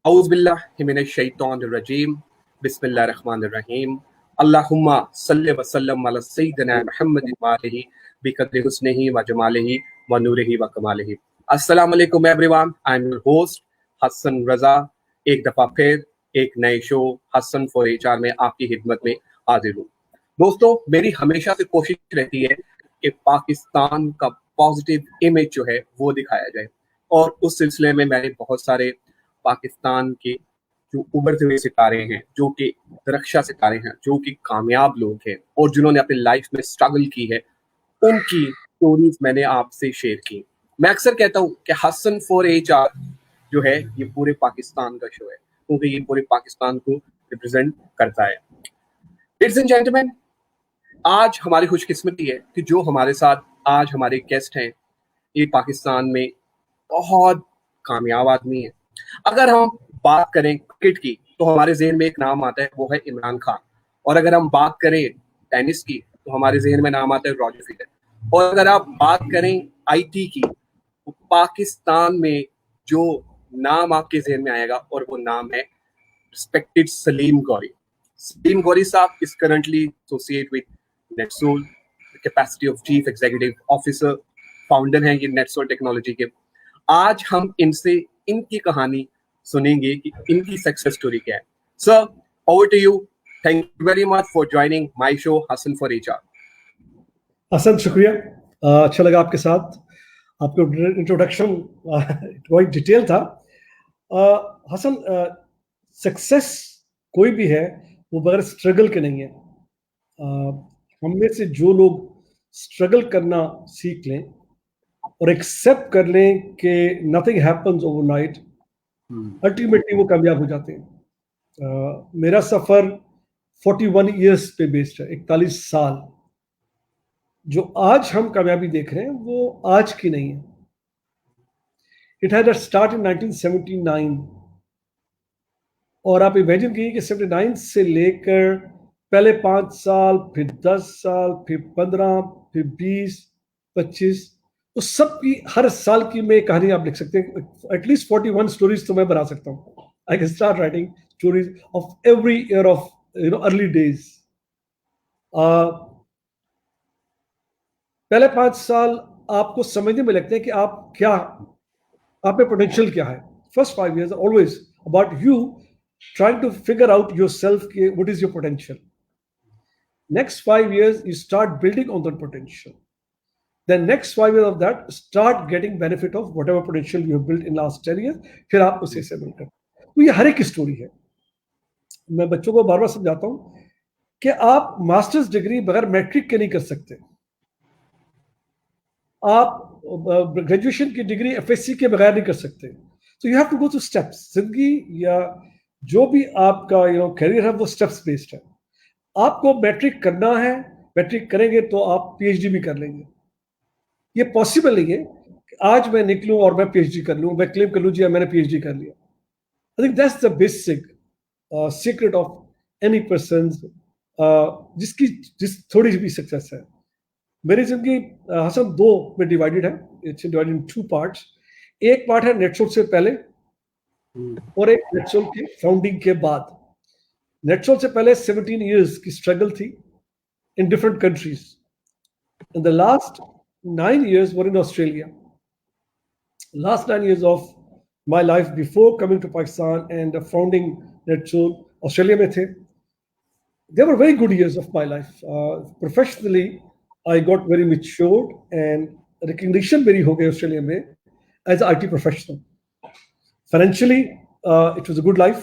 औज़ुबिल्लाहिमिनश्शैतानिर्रजीम बिस्मिल्लाहिर्रहमानिर्रहीम अल्लाहुम्मा सल्लि व सल्लिम अला सय्यिदिना मुहम्मदिन व आलिहि बिक़द्रि हुस्निही व जमालिही व नूरिही व कमालिही। अस्सलामु अलैकुम everyone, I am your host Hasan Raza. एक दफा फिर एक नए शो हसन फॉर एचआर में आपकी खिदमत में हाजिर हूँ। दोस्तों, मेरी हमेशा से कोशिश रहती है कि पाकिस्तान का पॉजिटिव इमेज जो है वो दिखाया जाए, और उस सिलसिले में मैंने बहुत सारे पाकिस्तान के जो उभरते हुए सितारे हैं, जो कि रक्षा सितारे हैं, जो कि कामयाब लोग हैं और जिन्होंने अपनी लाइफ में स्ट्रगल की है, उनकी स्टोरीज मैंने आपसे शेयर की। मैं अक्सर कहता हूँ कि हसन फॉर एचआर जो है ये पूरे पाकिस्तान का शो है, क्योंकि ये पूरे पाकिस्तान को रिप्रेजेंट करता है। लेडीज एंड जेंटलमैन, आज हमारी खुशकिस्मती है कि जो हमारे साथ आज हमारे गेस्ट हैं, ये पाकिस्तान में बहुत कामयाब आदमी है। अगर हम बात करें क्रिकेट की तो हमारे जहन में एक नाम आता है, वो है इमरान खान। और अगर हम बात करें टेनिस की तो हमारे जहन में नाम आता है रॉजर फेडरर। और अगर आप बात करें आईटी की तो पाकिस्तान में जो नाम आपके जहन में आएगा और वो नाम है रिस्पेक्टेड सलीम गौरी। सलीम गौरी साहब is currently associate with NetSol, capacity of chief executive officer, founder हैं ये नेटसोल टेक्नोलॉजी के। आज हम इनसे इनकी कहानी सुनेंगे कि इनकी सक्सेस स्टोरी क्या है। Sir, over to you. Thank you very much for joining my show Hasan for HR. Hasan, शुक्रिया। अच्छा लगा आपके साथ। आपका इंट्रोडक्शन बहुत डिटेल था। हसन, सक्सेस कोई भी है वो बगैर स्ट्रगल के नहीं है। हम में से जो लोग स्ट्रगल करना सीख लें और एक्सेप्ट कर लें कि नथिंग हैपन्स ओवरनाइट, अल्टीमेटली वो कामयाब हो जाते हैं। मेरा सफ़र 41 ईयर्स पे बेस्ड है, 41 साल। जो आज हम कामयाबी देख रहे हैं वो आज की नहीं है। इट हैड स्टार्ट इन 1979, और आप इमेजिन कीजिए कि 79 से लेकर पहले 5 साल, फिर 10 साल, फिर 15, फिर 20, 25, तो सबकी हर साल की में कहानी आप लिख सकते हैं। एटलीस्ट 41 स्टोरीज तो मैं बना सकता हूँ। I can start writing stories of every year of early days. पहले 5 साल आपको समझने में लगते हैं कि आप क्या, आप में पोटेंशियल क्या है। First 5 years always about you trying to figure out yourself, what is your potential. Next 5 years you start building on that potential. Then next 5 years of that start getting benefit of whatever potential you have built in last 10 years. फिर आप उसे से मिलकर, तो ये हर एक story है। मैं बच्चों को बार बार समझाता हूँ कि आप मास्टर्स डिग्री बगैर मैट्रिक के नहीं कर सकते। आप ग्रेजुएशन की डिग्री एफएससी के बगैर नहीं कर सकते। तो you have to go through steps. जिंदगी या जो भी आपका करियर है वो स्टेप्स बेस्ड है। आपको मैट्रिक करना है, मैट्रिक करेंगे तो आप पीएचडी भी कर लेंगे। ये पॉसिबल नहीं है कि आज मैं निकलूं और मैं पीएचडी कर लूं, मैं क्लेम कर लूं जी मैंने पीएचडी कर लिया। आई think that's the basic secret of any person जिस थोड़ी भी सक्सेस है। मेरी जिंदगी हसन 2 में डिवाइडेड है। It's divided in 2 parts. एक पार्ट है नेटसोल से पहले और एक नेटसोल के फाउंडिंग के बाद। नेटसोल से पहले 17 years की स्ट्रगल थी in different countries, and the last 9 years were in Australia. Last 9 years of my life before coming to Pakistan and founding NetSol Australia में थे। They were very good years of my life. Professionally I got very matured and recognition मेरी हो गई Australia में as IT professional. Financially it was a good life,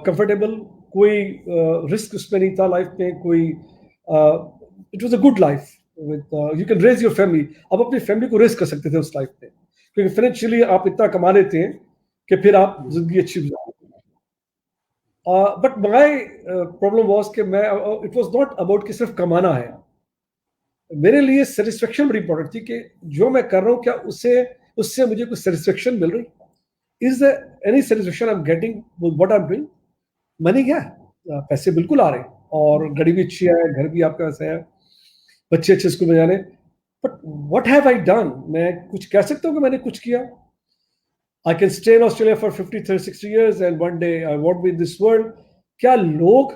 comfortable, कोई risk उसमें नहीं था लाइफ में, कोई it was a good life with you can raise your family. अब अपनी फैमिली को रेज कर सकते थे उस लाइफ में, क्योंकि फाइनेंशियली आप इतना कमा लेते हैं कि फिर आप जिंदगी अच्छी गुजारते। बट माय प्रॉब्लम वाज कि मैं इट वाज नॉट अबाउट कि सिर्फ कमाना है। मेरे लिए सेटिस्फेक्शन बड़ी इंपॉर्टेंट थी कि जो मैं कर रहा हूँ क्या उससे मुझे कुछ सेटिस्फेक्शन मिल रही। Is there any satisfaction I am getting with what I am doing. Money क्या है, पैसे बिल्कुल आ रहे हैं और गाड़ी भी अच्छी है, घर भी आपका ऐसा है, बच्चे अच्छे स्कूल में जाने, but what have I done. मैं कुछ कह सकता हूँ कि मैंने कुछ किया? I can stay in Australia for 50, 30, 60 years and one day I won't be in this world. क्या लोग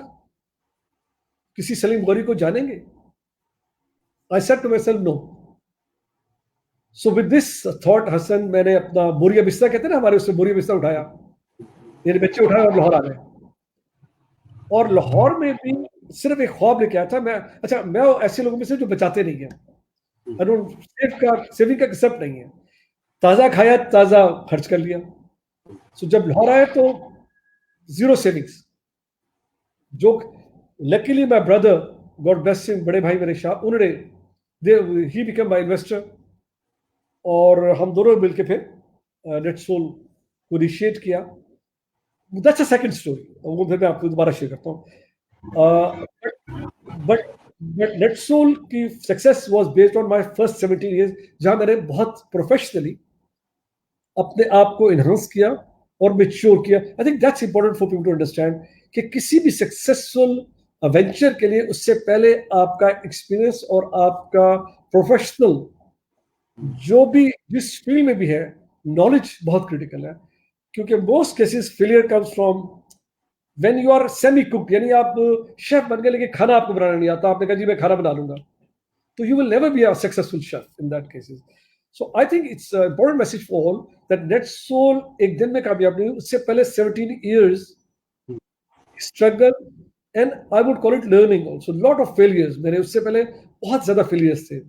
किसी सलीम गौरी को जानेंगे? I said to myself, no. So with this thought, Hasan, मैंने अपना बोरिया बिस्तर, कहते हैं ना हमारे, उससे बोरिया बिस्तर उठाया, मेरे बच्चे उठाए और लाहौर आ गए। और लाहौर में भी सिर्फ एक ख्वाब लेके आया था मैं। अच्छा, मैं ऐसे लोगों में से जो बचाते नहीं है, सेविंग का कंसेप्ट नहीं है, ताज़ा खाया ताज़ा खर्च कर लिया। सो जब लाहौर आए तो जीरो सेविंग्स। जो luckily my brother, God bless him, बड़े भाई मेरे शाह, उन्होंने ही बिकम माय इन्वेस्टर, और हम दोनों मिलकर फिर नेटसोल को इनिशिएट किया। दैट्स अ सेकंड स्टोरी, वो फिर मैं आपको दोबारा शेयर करता हूँ। बट नेटसोल की success was based on my first 17 years, जहां मैंने बहुत प्रोफेशनली अपने आप को इनहांस किया और मैच्योर किया। I think that's important for people to understand कि किसी भी सक्सेसफुल वेंचर के लिए उससे पहले आपका एक्सपीरियंस और आपका प्रोफेशनल जो भी जिस फील्ड में भी है, नॉलेज बहुत क्रिटिकल है। क्योंकि most cases failure comes from when you are semi cook, यानी आप शेफ बन गए लेकिन खाना आपको बनाना नहीं आता, आपने कहा जी मैं खाना बना लूंगा, तो you will never be a successful chef in that cases. So I think it's an important message for all that NetSoul एक दिन में कामयाब नहीं, उससे पहले 17 years struggle and I would call it learning also. Lot of failures, मेरे उससे पहले बहुत ज़्यादा failures थे।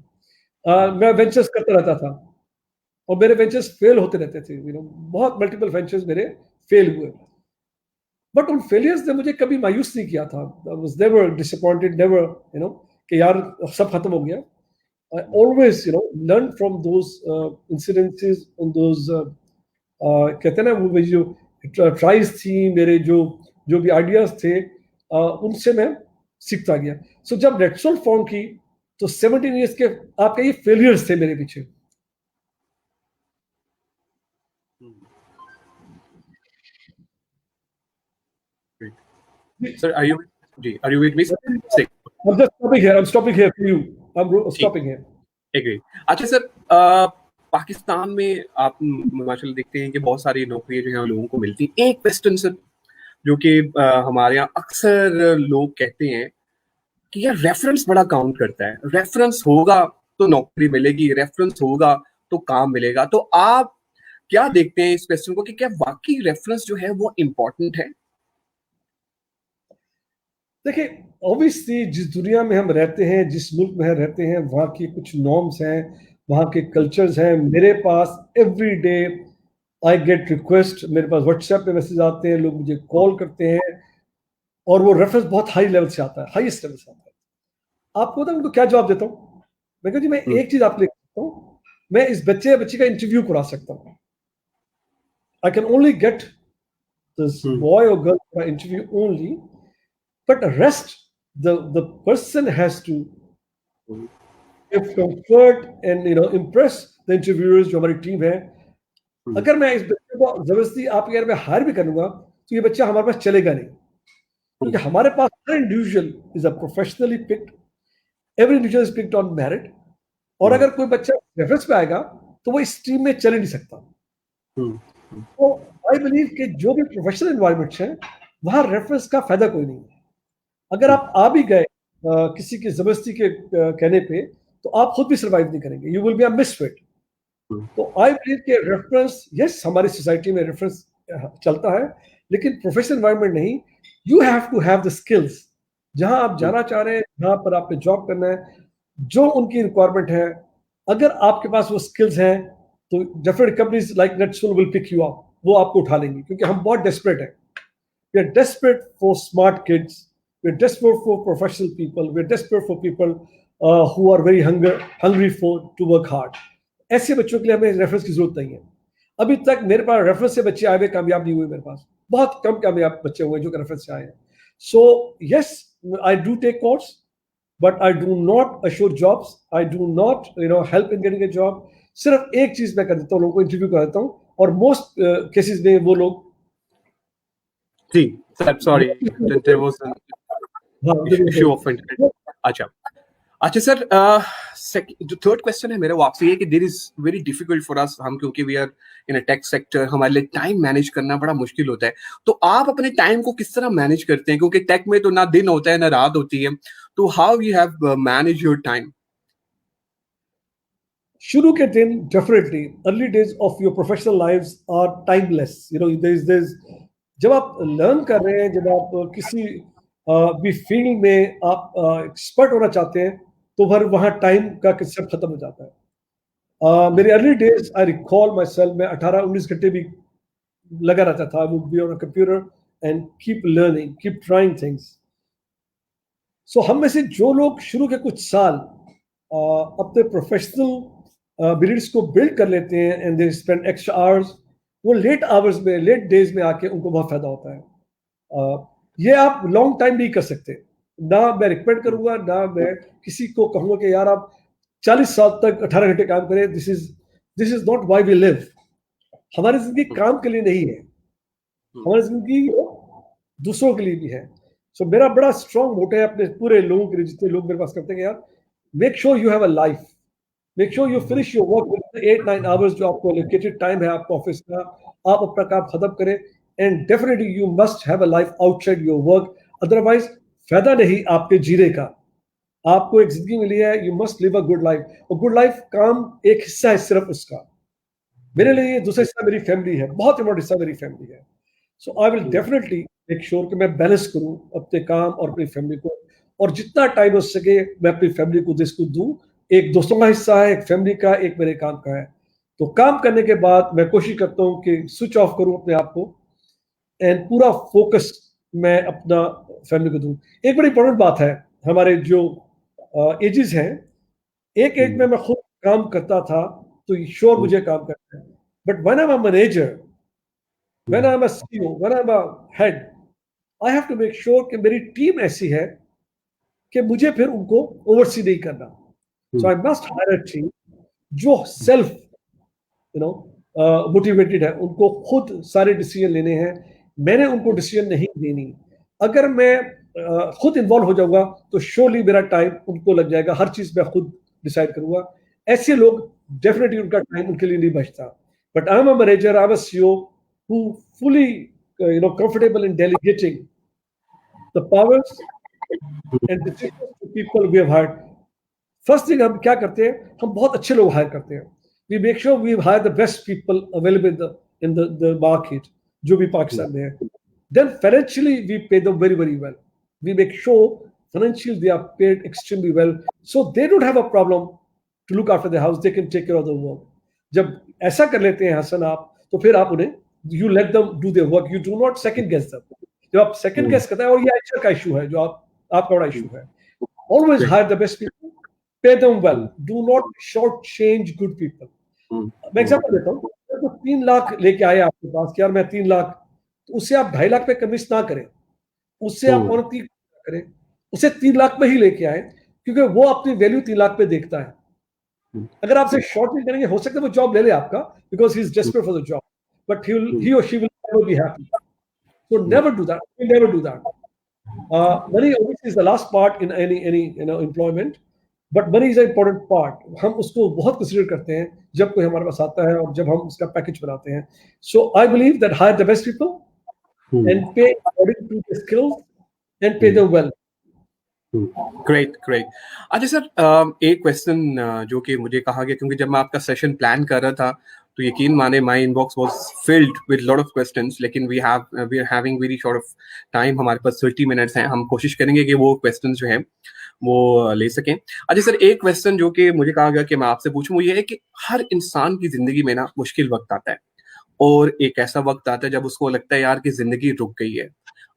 मैं ventures करता रहता था और मेरे ventures fail होते रहते थे, बहुत multiple ventures मेरे fail हुए। बट उन फेलियर्स ने मुझे कभी मायूस नहीं किया था। I was never disappointed, never, कि यार सब खत्म हो गया। I always, learn from those incidences, on those कहते हैं ना वो जो ट्राइज थी, मेरे जो भी आइडियाज थे, उनसे मैं सीखता गया। सो जब नेटसोल फॉर्म की तो 17 इयर्स के आपके ये फेलियर्स थे मेरे पीछे। Sir, are you with me? I'm just stopping here. I'm stopping here for you. I'm stopping here. Agree. अच्छा सर, पाकिस्तान में आप माशाल्लाह देखते हैं कि बहुत सारी नौकरियां जो है लोगों को मिलती हैं। एक क्वेश्चन सर जो कि हमारे यहाँ अक्सर लोग कहते हैं कि यार रेफरेंस बड़ा काउंट करता है, रेफरेंस होगा तो नौकरी मिलेगी, रेफरेंस होगा तो काम मिलेगा। तो आप क्या देखते हैं इस क्वेश्चन को कि क्या वाकई रेफरेंस जो है वो इम्पोर्टेंट है? देखिए, ऑब्वियसली जिस दुनिया में हम रहते हैं, जिस मुल्क में रहते हैं, वहाँ की कुछ नॉर्म्स हैं, वहाँ के कल्चर्स हैं। मेरे पास every day I get request, मेरे पास व्हाट्सएप पे मैसेज आते हैं, लोग मुझे कॉल करते हैं और वो रेफरेंस बहुत हाई लेवल से आता है, हाईएस्ट लेवल से आता है। आपको पता है उनको क्या जवाब देता हूँ? मैं कहती मैं एक चीज आप लिख सकता हूँ, मैं इस बच्चे का इंटरव्यू करा सकता हूँ। I can only get this boy और girl for interview only, but the rest, the person has to give comfort and impress the interviewers जो हमारी टीम है। अगर मैं इस बच्चे को जबरदस्ती आप अगर मैं हायर भी करूंगा तो ये बच्चा हमारे पास चलेगा नहीं, क्योंकि हमारे पास हर individual is a professionally picked, every individual is picked on merit. और अगर कोई बच्चा रेफरेंस पे आएगा तो वो इस टीम में चल ही नहीं सकता। तो आई बिलीव कि जो भी प्रोफेशनल एनवायरमेंट है वहां रेफरेंस का फायदा कोई नहीं है। अगर आप आ भी गए किसी की जबरदस्ती के कहने पे तो आप खुद भी सर्वाइव नहीं करेंगे, you will be a misfit. तो आई बिलीव कि रेफरेंस, यस हमारी सोसाइटी में रेफरेंस चलता है, लेकिन प्रोफेशनल एनवायरनमेंट नहीं। You have to have the skills. जहां आप जाना चाह रहे हैं, जहां पर आपने जॉब करना है, जो उनकी रिक्वायरमेंट है, अगर आपके पास वो स्किल्स हैं तो definite companies like Netsol will pick you up, वो आपको उठा लेंगी, क्योंकि हम बहुत डेस्परेट हैं। We are desperate for smart kids, we're desperate for professional people, we're desperate for people who are very hungry to work hard. ऐसे बच्चों के लिए हमें रेफरेंस की जरूरत नहीं है। अभी तक मेरे पास रेफरेंस से बच्चे आए हुए कामयाब नहीं हुए, मेरे पास बहुत कम कामयाब बच्चे हुए जो रेफरेंस से आए हैं। So yes, I do take course, but I do not assure jobs, I do not help in getting a job. सिर्फ एक चीज मैं कर देता हूँ, लोगों को इंटरव्यू कर देता हूँ, और मोस्ट केसेस में वो लोग जी sir, sorry there was issue of internet. अच्छा, अच्छा सर, जो थर्ड क्वेश्चन है मेरा वो आपसे ये कि there is very difficult for us, हम क्योंकि we are in a tech sector, हमारे लिए टाइम मैनेज करना बड़ा मुश्किल होता है। तो आप अपने टाइम को किस तरह मैनेज करते हैं, क्योंकि टेक में तो ना दिन होता है ना रात होती है, तो how you have manage your time? शुरू के दिन definitely early days of your professional lives are timeless, you know, there is जब आप लर्न कर रहे हैं, जब आप किसी भी फील्ड में आप एक्सपर्ट होना चाहते हैं, तो फिर वहाँ टाइम का कंसेप्ट खत्म हो जाता है। मेरे early days I recall myself, मैं 18-19 घंटे भी लगा रहता था। I would be on a computer and keep learning, keep trying things. So हम में से जो लोग शुरू के कुछ साल अपने प्रोफेशनल बिलीड्स को बिल्ड कर लेते हैं and they spend extra hours, वो लेट आवर्स में, लेट डेज में आके उनको बहुत फायदा होता है। ये आप लॉन्ग टाइम नहीं कर सकते। ना मैं रिकमेंड करूंगा, ना मैं किसी को कहूंगा कि यार आप 40 साल तक 18 घंटे काम करें। This is not why we live. हमारी जिंदगी काम के लिए नहीं है, हमारी जिंदगी दूसरों के लिए भी है। सो मेरा बड़ा स्ट्रॉन्ग मोटिव है अपने पूरे लोगों के लिए, जितने लोग मेरे पास करते हैं, यार make sure you have a life, make sure you finish your work with 8-9 hours जो आपको एलोकेटेड टाइम है आपका ऑफिस का, आप अपना काम खत्म करें। And definitely you must have a life outside your work, otherwise फायदा नहीं आपके जीने का। आपको एक जिंदगी मिली है, you must live a good life. और गुड लाइफ काम एक हिस्सा है सिर्फ उसका। मेरे लिए ये दूसरा हिस्सा मेरी फैमिली है, बहुत इंपॉर्टेंट हिस्सा मेरी फैमिली है। So I will definitely make sure कि मैं बैलेंस करूं अपने काम और अपनी फैमिली को, और जितना टाइम हो सके मैं अपनी फैमिली को जिसको दूं। एक दोस्तों का हिस्सा है, एक फैमिली का, एक मेरे काम का है। तो काम करने के बाद मैं कोशिश करता हूं कि स्विच ऑफ करूं अपने आप को एंड पूरा फोकस मैं अपना फैमिली को दूं। एक बड़ी इंपॉर्टेंट बात है, हमारे जो एजेस हैं, एक एज में मैं खुद काम करता था तो श्योर मुझे काम करना है, but when I am a manager, when I'm a CEO, when I'm a head, I have to make sure कि मेरी टीम ऐसी है कि मुझे फिर उनको ओवरसी नहीं करना। So I must hire a team जो सेल्फ यू नो मोटिवेटेड है, उनको खुद सारे डिसीजन लेने हैं, मैंने उनको डिसीजन नहीं देनी। अगर मैं खुद इन्वॉल्व हो जाऊंगा तो श्योरली मेरा टाइम उनको लग जाएगा, हर चीज मैं खुद डिसाइड करूंगा। ऐसे लोग डेफिनेटली उनका टाइम उनके लिए नहीं बचता। But I am a manager, I am a CEO who fully comfortable in delegating the powers and decisions to people we have hired. First thing हम क्या करते हैं, हम बहुत अच्छे लोग हायर करते हैं। We make sure we hire the best people available in the market जो भी पाकिस्तान में है। Then financially we pay them very very well. We make sure financially they are paid extremely well, so they don't have a problem to look after the house. They can take care of the work. जब ऐसा कर लेते हैं हसन आप, तो फिर आप उन्हें you let them do their work. You do not second guess them. जब आप second guess करते हैं, और ये अच्छा का इशू है जो आपका बड़ा इशू है, always hire the best people, pay them well. Do not shortchange good people. मैं एग्जांपल देता हूँ, तो 3 लाख लेके आए आपके पास कि यार मैं 3 लाख, तो उससे आप 2.5 लाख पे कमिश ना करें, उससे आप 29 करें, उसे 3 लाख में ही लेके आए, क्योंकि वो अपनी वैल्यू 3 लाख पे देखता है। अगर आपसे शॉर्ट नहीं करेंगे, हो सकता है वो जॉब ले ले आपका, because he is desperate for the job, but he or she will never be happy. So never do that. We never do that. Money obviously is the last part in any employment, but money is an important part. हम उसको बहुत consider करते हैं जब कोई हमारे पास आता है और जब हम उसका पैकेज बनाते हैं। So I believe that hire the best people and pay according to the skills and pay them well. Great great. अच्छा सर, एक क्वेश्चन जो कि मुझे कहा गया, क्योंकि जब मैं आपका सेशन प्लान कर रहा था तो यकीन माने my inbox was filled with lot of questions, लेकिन we are having very short of time, हमारे पास 30 मिनट्स हैं। हम कोशिश करेंगे कि वो क्वेश्चंस जो हैं वो ले सकें। अच्छा सर, एक क्वेश्चन जो कि मुझे कहा गया कि मैं आपसे पूछूं वो ये है कि हर इंसान की जिंदगी में ना मुश्किल वक्त आता है, और एक ऐसा वक्त आता है जब उसको लगता है यार कि जिंदगी रुक गई है,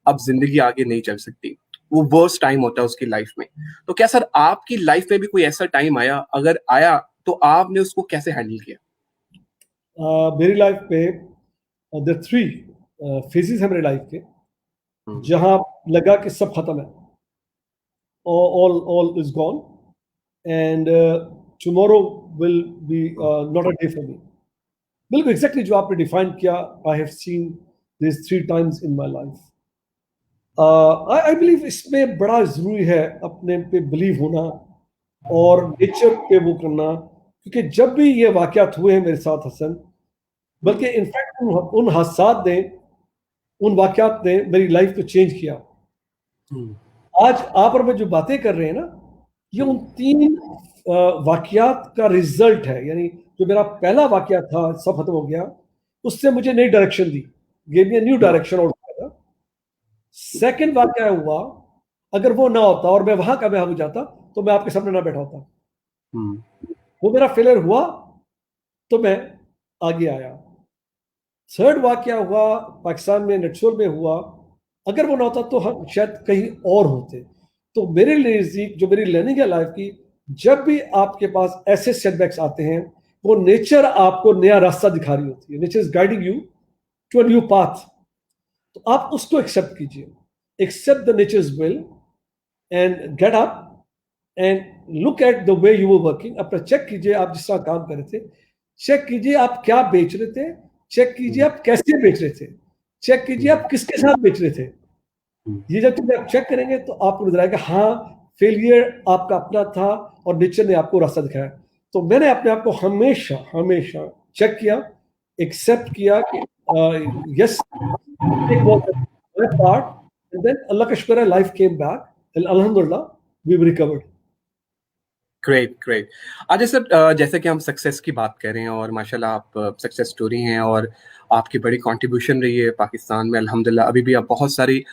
अब जिंदगी आगे नहीं चल सकती। वो वर्स्ट टाइम होता है उसकी लाइफ में। तो क्या सर आपकी लाइफ में भी कोई ऐसा टाइम आया, अगर आया तो आपने उसको कैसे हैंडल किया? मेरी लाइफ पे the 3 phases है मेरी लाइफ के, जहां लगा कि सब खत्म है, all is gone and tomorrow will be not a day for me. बिल्कुल एग्जैक्टली जो आपने डिफाइन किया, I have seen this 3 times in my life. I believe इसमें बड़ा जरूरी है अपने पे बिलीव होना और नेचर पे वो करना, क्योंकि जब भी ये वाकयात हुए हैं मेरे साथ हसन, बल्कि इनफैक्ट उन हादसात ने, उन वाकयात ने मेरी लाइफ को चेंज किया। आज आप और मैं जो बातें कर रहे हैं ना, ये उन 3 वाकयात का रिजल्ट है। यानी जो मेरा पहला वाकया था, सब खत्म हो गया, उससे मुझे नई direction the, gave me a new direction. और सेकंड वाकया हुआ, अगर वो ना होता और मैं वहां कामयाब हो जाता तो मैं आपके सामने ना बैठा होता। वो मेरा फेलियर हुआ तो मैं आगे आया। थर्ड वाकया हुआ पाकिस्तान में, नेटसोल में हुआ, अगर वो ना होता तो हम शायद कहीं और होते। तो मेरे लिए जो मेरी लर्निंग है लाइफ की, जब भी आपके पास ऐसे सेटबैक्स आते हैं, वो नेचर आपको नया रास्ता दिखा रही होती है। Nature is guiding you to a new path. तो आप उसको एक्सेप्ट कीजिए, accept the nature's will and get up and look at the way you were working. अपना चेक कीजिए, आप जिस तरह काम कर रहे थे, चेक कीजिए आप क्या बेच रहे थे, चेक कीजिए आप कैसे बेच रहे थे, चेक कीजिए आप किसके साथ बेच रहे थे। ये जब चीजें आप चेक करेंगे तो आपको नजर आएगा हाँ, फेलियर आपका अपना था और नेचर ने आपको रास्ता दिखाया। तो मैंने अपने आप को हमेशा हमेशा चेक किया, एक्सेप्ट किया कि यस, पार्ट, एंड देन अल्लाह का शुक्र है लाइफ केम बैक, अल्हम्दुलिल्लाह वी रिकवर्ड। Great great. आज सर, जैसे कि हम सक्सेस की बात कर रहे हैं और माशाल्लाह आप सक्सेस स्टोरी हैं और आपकी बड़ी कंट्रीब्यूशन रही है पाकिस्तान में, अल्हम्दुलिल्लाह अभी भी आप बहुत सारी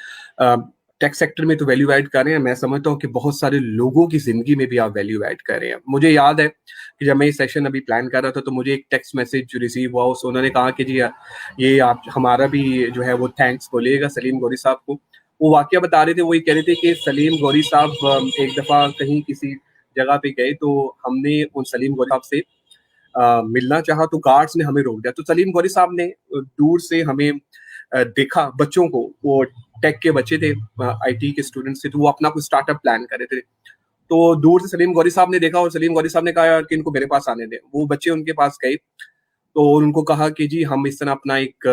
टेक सेक्टर में तो वैल्यू ऐड कर रहे हैं। मैं समझता हूँ कि बहुत सारे लोगों की जिंदगी में भी आप वैल्यू ऐड कर रहे हैं। मुझे याद है कि जब मैं ये सेशन अभी प्लान कर रहा था तो मुझे एक टेक्स्ट मैसेज जो रिसीव हुआ, उस उन्होंने कहा कि जी ये आप हमारा भी जो है वो थैंक्स बोलिएगा सलीम गौरी साहब को। वो वाकया बता रहे थे, वो ये कह रहे थे कि सलीम गौरी साहब एक दफ़ा कहीं किसी जगह पे गए तो हमने उन सलीम गौरी साहब से मिलना चाहा तो गार्ड्स ने हमें रोक दिया। तो सलीम गौरी साहब ने दूर से हमें देखा, बच्चों को, वो टेक के बच्चे थे, आईटी के स्टूडेंट्स थे, तो वो अपना कुछ स्टार्टअप प्लान कर रहे थे। तो दूर से सलीम गौरी साहब ने देखा और सलीम गौरी साहब ने कहा यार कि इनको मेरे पास आने दें। वो बच्चे उनके पास गए तो उनको कहा कि जी हम इस तरह अपना एक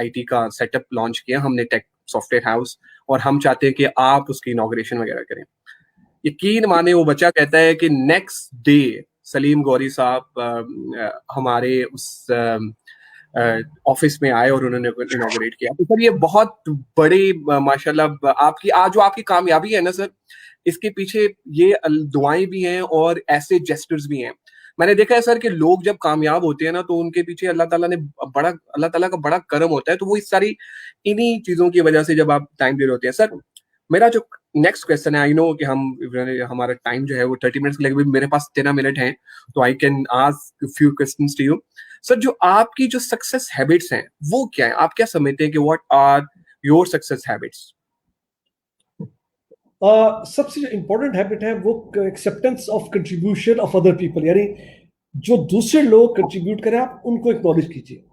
आईटी का सेटअप लॉन्च किया हमने, टेक सॉफ्टवेयर हाउस, और हम चाहते हैं कि आप उसकी इनॉग्रेशन वगैरह करें। यकीन माने वो बच्चा कहता है कि नेक्स्ट डे सलीम गौरी साहब हमारे उस ऑफिस में आए और उन्होंने इनॉग्रेट किया। तो सर ये बहुत बड़ी माशाल्लाह आपकी आज जो आपकी कामयाबी है ना सर, इसके पीछे ये दुआएं भी हैं और ऐसे जेस्टर्स भी हैं। मैंने देखा है सर कि लोग जब कामयाब होते हैं ना तो उनके पीछे अल्लाह ताला का बड़ा करम होता है। तो वो इस सारी इन्हीं चीजों की वजह से जब आप टाइम दे रहे होते हैं। सर मेरा जो नेक्स्ट क्वेश्चन है, आई नो कि हमारा टाइम जो है वो 30 मिनट्स, लेकिन मेरे पास 13 मिनट हैं, तो I can ask few questions to you. Sir जो आपकी जो सक्सेस हैबिट्स हैं वो क्या है? आप क्या समझते हैं कि what are your success habits? सबसे जो इम्पोर्टेंट हैबिट है वो acceptance of contribution of other people. यानी जो दूसरे लोग कंट्रीब्यूट करें आप उनको एक्नॉलेज कीजिए।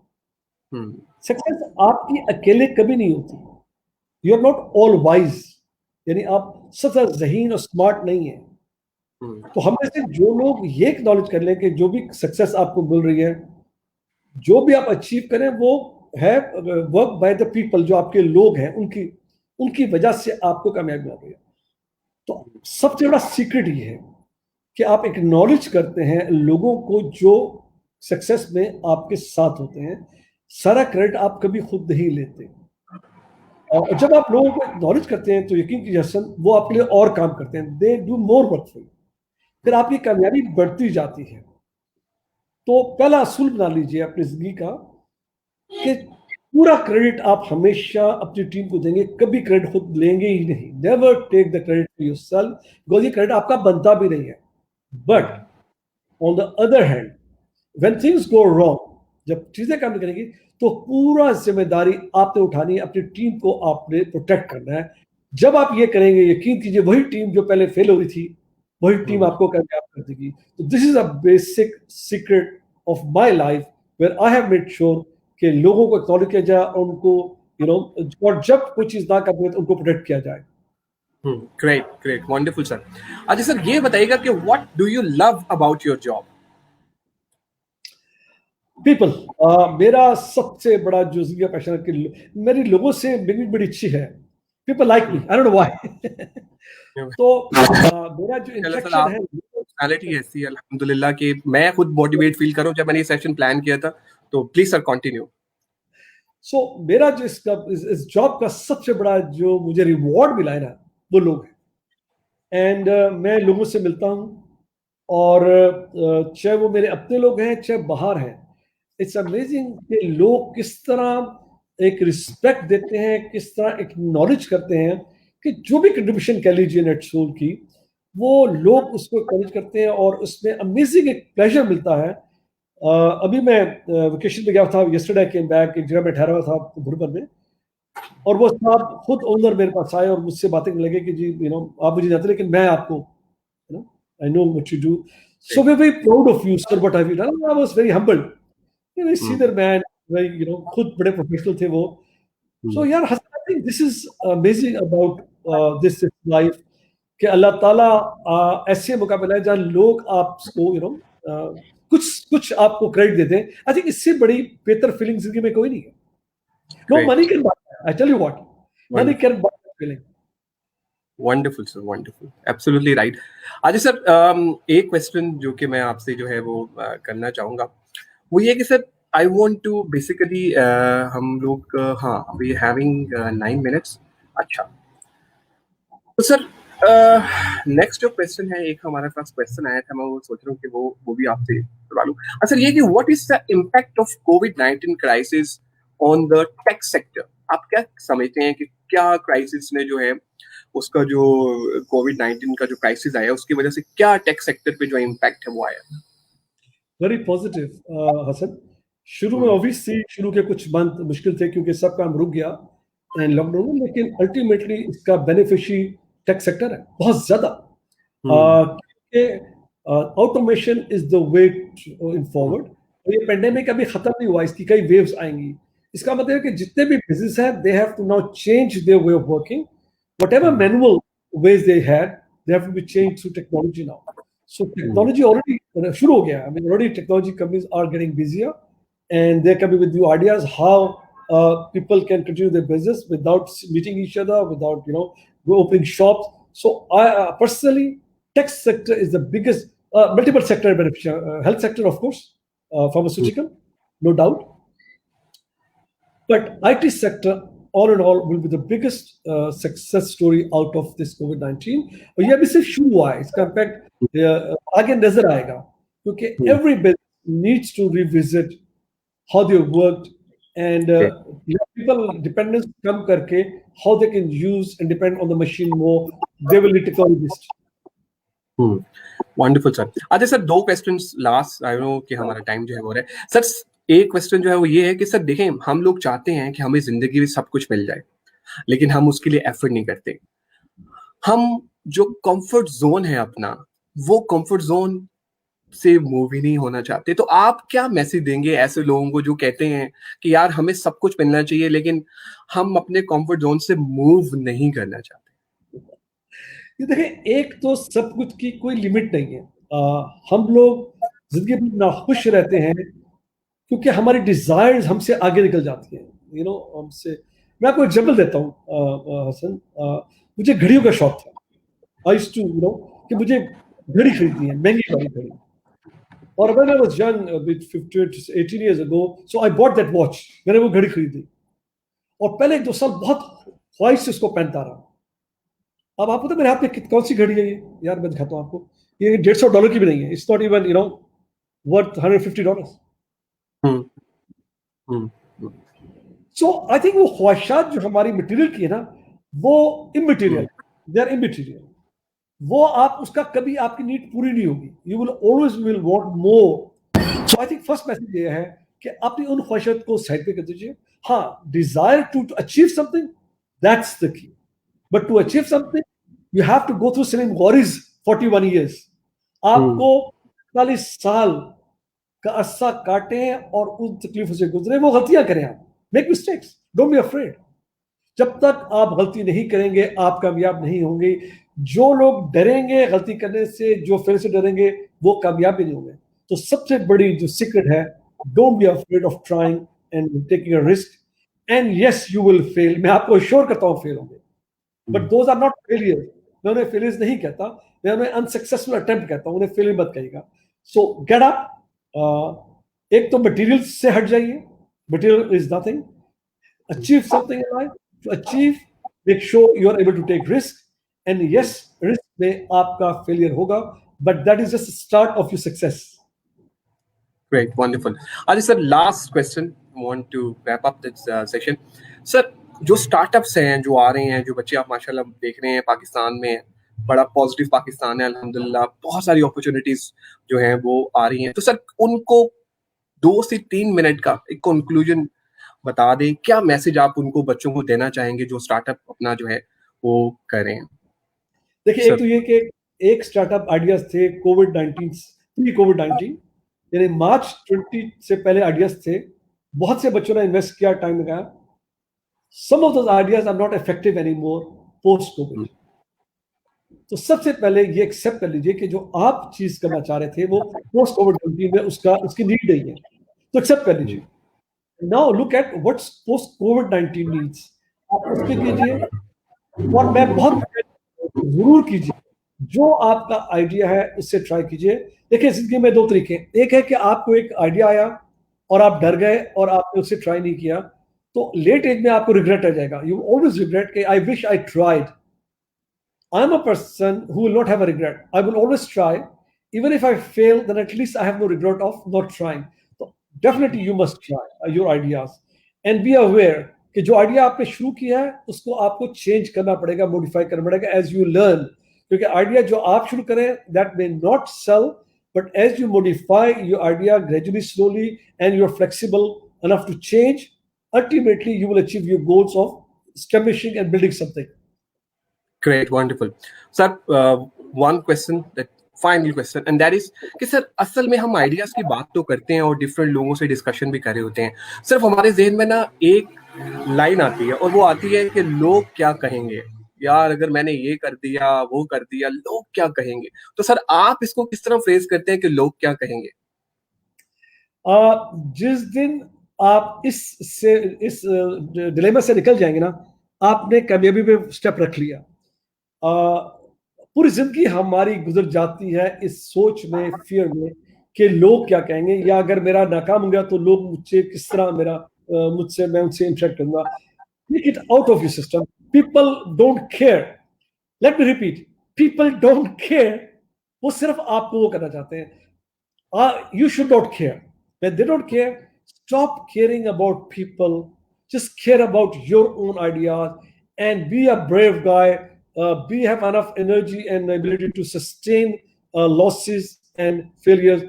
सक्सेस आपकी अकेले कभी नहीं होती। You are not all wise, यानी आप सबसे जहीन और स्मार्ट नहीं है। तो हम में से जो लोग ये एक्नॉलेज कर लें कि जो भी सक्सेस आपको मिल रही है, जो भी आप अचीव करें, वो है वर्क बाय द पीपल, जो आपके लोग हैं उनकी उनकी वजह से आपको कामयाबी मिल रही है। तो सबसे बड़ा सीक्रेट ये है कि आप एक्नॉलेज करते हैं लोगों को जो सक्सेस में आपके साथ होते हैं। सारा क्रेडिट आप कभी खुद नहीं लेते, और जब आप लोगों को एक्नॉलेज करते हैं तो यकीन कीजिए हसन, वो आपके लिए और काम करते हैं, they do more work for you. फिर आपकी कामयाबी बढ़ती जाती है। तो पहला असूल बना लीजिए अपनी जिंदगी का कि पूरा क्रेडिट आप हमेशा अपनी टीम को देंगे, कभी क्रेडिट खुद लेंगे ही नहीं। Never take the credit for yourself, because ये क्रेडिट आपका बनता भी नहीं है। But on the other hand, when things go wrong, जब चीजें काम नहीं करेंगी तो पूरा जिम्मेदारी आपने उठानी है, अपनी टीम को आपने प्रोटेक्ट करना है। जब आप ये करेंगे, यकीन कीजिए वही टीम जो पहले फेल हो रही थी, वही टीम आपको कामयाब कर देगी। तो this is a basic secret of my life, where I have made sure कि लोगों को एक्नॉलेज किया जाए, उनको और जब कोई चीज ना करनी तो उनको प्रोटेक्ट किया जाए। Great great, wonderful sir. अच्छा सर ये बताइएगा कि what do you love about your job? People, मेरा सबसे बड़ा जो जिंदगी का पैशन है कि मेरी लोगों से मिलनी बड़ी अच्छी है। People like me, I don't know why. तो मेरा जो चलो सर इंटरेक्शन है, पर्सनालिटी ऐसी है अल्हम्दुलिल्लाह कि मैं खुद मोटिवेट फील कर रहा हूँ जब मैंने ये सेशन प्लान किया था। तो प्लीज सर कंटिन्यू। सो मेरा जो इस जॉब का सबसे बड़ा जो मुझे रिवॉर्ड मिला है ना, वो लोग हैं। एंड मैं लोगों से मिलता हूँ, और चाहे वो मेरे अपने लोग हैं चाहे बाहर हैं, इट्स अमेजिंग कि लोग किस तरह एक रिस्पेक्ट देते हैं, किस तरह एक्नॉलेज करते हैं कि जो भी कंट्रीब्यूशन कह लीजिए नेटसोल की, वो लोग उसको एक्नॉलेज करते हैं और उसमें अमेजिंग एक प्लेजर मिलता है। अभी मैं वेकेशन पे गया था, यस्टरडे केम बैक, एक जगह में ठहरा हुआ था भुरबन में, और वो साहब खुद ओनर मेरे पास आए और मुझसे बातें करने लगे कि जी आप मुझे जानते, लेकिन मैं आपको I know what you do, so we very proud of you sir, what have you done. I was very humbled, very senior man, very खुद बड़े प्रोफेशनल थे वो। सो यार, I think this is amazing about this life, कि अल्लाह ताला ऐसे मौका मिला है जहाँ लोग आपको कुछ कुछ आपको क्रेडिट देते हैं। आई थिंक इससे बड़ी बेहतर फीलिंग जिंदगी में कोई नहीं है। No money can buy, I tell you what, money can buy feeling. Wonderful sir, wonderful, absolutely right. अच्छा सर, एक क्वेश्चन जो कि मैं आपसे जो है वो करना चाहूंगा, वो ये कि sir I want to basically हम लोग हाँ वी हैविंग 9 मिनट्स। अच्छा तो सर नेक्स्ट जो क्वेश्चन है, एक हमारे पास क्वेश्चन आया था, मैं वो सोच रहा हूँ कि वो भी आपसे करवा लूँ। सर ये कि what is the impact of covid crisis on the tech sector? आप क्या समझते हैं कि क्या क्राइसिस ने जो है उसका जो कोविड-19 का जो क्राइसिस आया उसकी वजह से क्या टेक सेक्टर पे जो इम्पैक्ट है वो आया? Very positive Hasan. शुरू में ऑब्वियसली शुरू के कुछ मंथ मुश्किल थे क्योंकि सब काम रुक गया एंड लॉकडाउन में, लेकिन अल्टीमेटली इसका बेनिफिशियरी टेक सेक्टर है बहुत ज्यादा। Automation is the way in forward. ये पेंडेमिक अभी खत्म नहीं हुआ, इसकी कई वेव्स आएंगी। इसका मतलब है कि जितने भी बिजनेस है, they have to now change their way of working, whatever manual ways they had, they have to be changed through technology now. So technology already shuru ho gaya. I mean, already technology companies are getting busier, and they're coming with new ideas how people can continue their business without meeting each other, without opening shops. So I personally, tech sector is the biggest, multiple sector beneficiary. Health sector, of course, pharmaceutical, no doubt. But IT sector, all in all, will be the biggest success story out of this COVID-19. और ये अभी सिर्फ शुरू हुआ है, इसका impact आगे नजर आएगा, क्योंकि every business needs to revisit how they worked, and people dependence कम करके how they can use and depend on the machine more. They will be technologists. Wonderful sir. अच्छा सर, दो क्वेश्चंस लास्ट, आई नो कि हमारा time जो है वो है sir. एक क्वेश्चन जो है वो ये है कि सर देखें, हम लोग चाहते हैं कि हमें जिंदगी में सब कुछ मिल जाए, लेकिन हम उसके लिए एफर्ट नहीं करते। हम जो कंफर्ट जोन है अपना, वो कंफर्ट जोन से मूव ही नहीं होना चाहते। तो आप क्या मैसेज देंगे ऐसे लोगों को जो कहते हैं कि यार हमें सब कुछ मिलना चाहिए, लेकिन हम अपने कंफर्ट जोन से मूव नहीं करना चाहते? ये देखें, एक तो सब कुछ की कोई लिमिट नहीं है। हम लोग जिंदगी में नाखुश रहते हैं क्योंकि हमारी डिजायर्स हमसे आगे निकल जाती हैं। हमसे, मैं आपको एग्जांपल देता हूँ हसन। मुझे घड़ियों का शौक था। आई यूज्ड टू कि मुझे घड़ी खरीदनी है, महंगी वाली घड़ी। और when I was young, with 15 18 years ago, so I bought that watch. मैंने वो घड़ी खरीदी और पहले 2 साल बहुत ख्वाहिश से उसको पहनता रहा। अब आपको तो मेरे हाथ में कौन सी घड़ी है ये? यार मैं दिखाता हूँ आपको। ये $150 की भी नहीं है। It's not even worth $150। So I think वो ख्वाहिशात जो हमारी मटेरियल की है ना, वो इमटेरियल, दे आर इमटेरियल। वो आप उसका कभी आपकी नीड पूरी नहीं होगी। You will always will want more. So I think first message ये है कि अपनी उन ख्वाहिशात को साइड पे कर दीजिए। हाँ, desire to achieve something, that's the key. But to achieve something you have to go through same worries 41 years. आपको 40 साल का अरसा काटे और उन तकलीफों से गुजरे, वो गलतियां करें आप, make mistakes, don't be afraid. जब तक आप गलती नहीं करेंगे आप कामयाब नहीं होंगे। जो लोग डरेंगे गलती करने से, जो फेल से डरेंगे, वो कामयाब भी नहीं होंगे। तो सबसे बड़ी जो सीक्रेट है, don't be afraid of trying and taking a risk, and yes you will fail. मैं आपको श्योर करता हूं फेल होंगे, but those are not failure, मैं उन्हें फेलियर्स नहीं कहता, मैं उन्हें अनसक्सेसफुल अटेम्प्ट कहता हूँ, उन्हें फेलियर मत कहिएगा। सो गेट अप, एक तो मटेरियल से हट जाइए, material is nothing, achieve something in life, to achieve make sure you are able to take risk, and yes risk में आपका फेलियर होगा, but that is just start of your success. Great, wonderful. Ali sir, last question. I want to wrap up this session. Sir, जो startups हैं जो आ रहे हैं, जो बच्चे आप माशाल्लाह देख रहे हैं पाकिस्तान में, बड़ा पॉजिटिव पाकिस्तान है अल्हम्दुलिल्लाह, बहुत सारी अपॉर्चुनिटीज जो हैं वो आ रही हैं, तो सर उनको 2 से 3 मिनट का एक कंक्लूजन बता दें, क्या मैसेज आप उनको बच्चों को देना चाहेंगे जो स्टार्टअप अपना जो है वो कर रहे हैं? देखिए, एक तो ये कि एक स्टार्टअप आइडियाज थे कोविड-19, प्री कोविड-19, यानी मार्च 20 से पहले आइडियाज थे, बहुत से बच्चों ने इन्वेस्ट किया, टाइम लगाया। Some of those ideas are not effective anymore post covid. तो सबसे पहले ये एक्सेप्ट कर लीजिए कि जो आप चीज करना चाह रहे थे वो पोस्ट कोविड-19 में उसकी नीड नहीं है, तो एक्सेप्ट कर लीजिए। Now look at what's post covid needs, आप उसके कीजिए, और मैं बहुत जरूर कीजिए जो आपका आइडिया है उससे ट्राई कीजिए। देखिए, जिंदगी में 2 तरीके हैं, एक है कि आपको एक आइडिया आया और आप डर गए और आपने उसे ट्राई नहीं किया, तो लेट एज में आपको रिग्रेट आ जाएगा, यू ऑलवेज रिग्रेट कि I wish I tried. I am a person who will not have a regret, I will always try, even if I fail then at least I have no regret of not trying. तो definitely you must try your ideas and be aware कि जो idea आपने शुरू किया है उसको आपको change करना पड़ेगा, मॉडिफाई करना पड़ेगा एज यू लर्न, क्योंकि आइडिया जो आप शुरू करें that may not sell, but as you modify your idea gradually, slowly, and you are flexible enough to change, ultimately you will achieve your goals of establishing and building something. Great, wonderful. Sir, one question, that final question, and that is कि sir असल में हम ideas की बात तो करते हैं और डिफरेंट लोगों से डिस्कशन भी कर रहे होते हैं, सिर्फ हमारे जहन में ना एक लाइन आती है और वो आती है कि लोग क्या कहेंगे, यार अगर मैंने ये कर दिया वो कर दिया लोग क्या कहेंगे। तो सर आप इसको किस तरह फ्रेज करते हैं कि लोग क्या कहेंगे? जिस दिन आप इस डिलेमा से निकल जाएंगे ना, आपने कामयाबी पे स्टेप रख लिया। पूरी जिंदगी हमारी गुजर जाती है इस सोच में, फियर में कि लोग क्या कहेंगे, या अगर मेरा नाकाम हो गया तो लोग मुझसे किस तरह मैं उनसे इंटरेक्ट करूंगा। Take it out of your system. People don't care, let me repeat, people don't care. वो सिर्फ आपको वो करना चाहते हैं। You should not care. When they don't care, stop caring about people. Just care about your own ideas and be a brave guy. Have enough energy and ability to sustain losses and failures.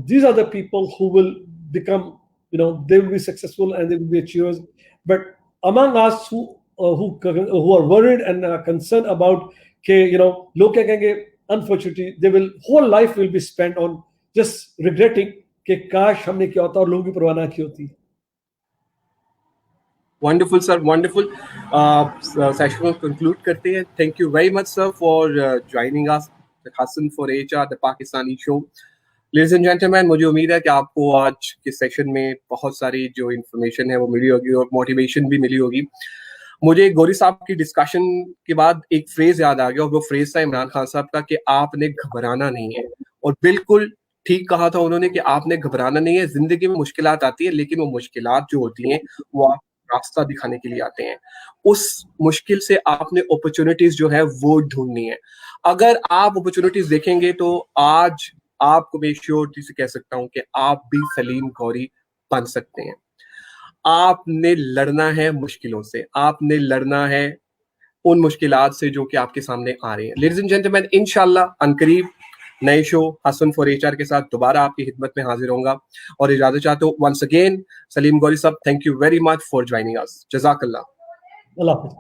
These are the people who will become, they will be successful and they will be achievers. But among us who are worried and concerned about, log kya kahenge, unfortunately, whole life will be spent on just regretting कि काश हमने किया होता और लोगों की परवाह ना की होती। Wonderful sir, wonderful. सेशन को कंक्लूड करते हैं। Thank you very much sir for joining us Hassan for HR the Pakistani show. Ladies and gentleman, मुझे उम्मीद है कि आपको आज के सेशन में बहुत सारी जो इन्फॉर्मेशन है वो मिली होगी और मोटिवेशन भी मिली होगी। मुझे गौरी साहब की डिस्कशन के बाद एक फ्रेज याद आ गया और वो फ्रेज था इमरान खान साहब का कि आपने घबराना नहीं है, और बिल्कुल ठीक कहा था उन्होंने कि आपने घबराना नहीं है। जिंदगी में मुश्किलात आती है, लेकिन वो मुश्किलात जो होती हैं वो आप रास्ता दिखाने के लिए आते हैं। उस मुश्किल से आपने अपॉर्चुनिटीज जो है वो ढूंढनी है। अगर आप अपॉर्चुनिटीज देखेंगे तो आज आपको मैं श्योरिटी से कह सकता हूं कि आप भी सलीम गौरी बन सकते हैं। आपने लड़ना है मुश्किलों से, आपने लड़ना है उन मुश्किलात से जो कि आपके सामने आ रही हैं। लेडीज एंड जेंटलमैन, इंशाल्लाह अनकरीब नए शो हसन फॉर एचआर के साथ दोबारा आपकी खिदमत में हाजिर होऊंगा और इजाजत चाहता हूं। वंस अगेन सलीम गौरी साहब, thank you very much for joining us. जज़ाकल्लाह। अल्लाह हाफ़िज़।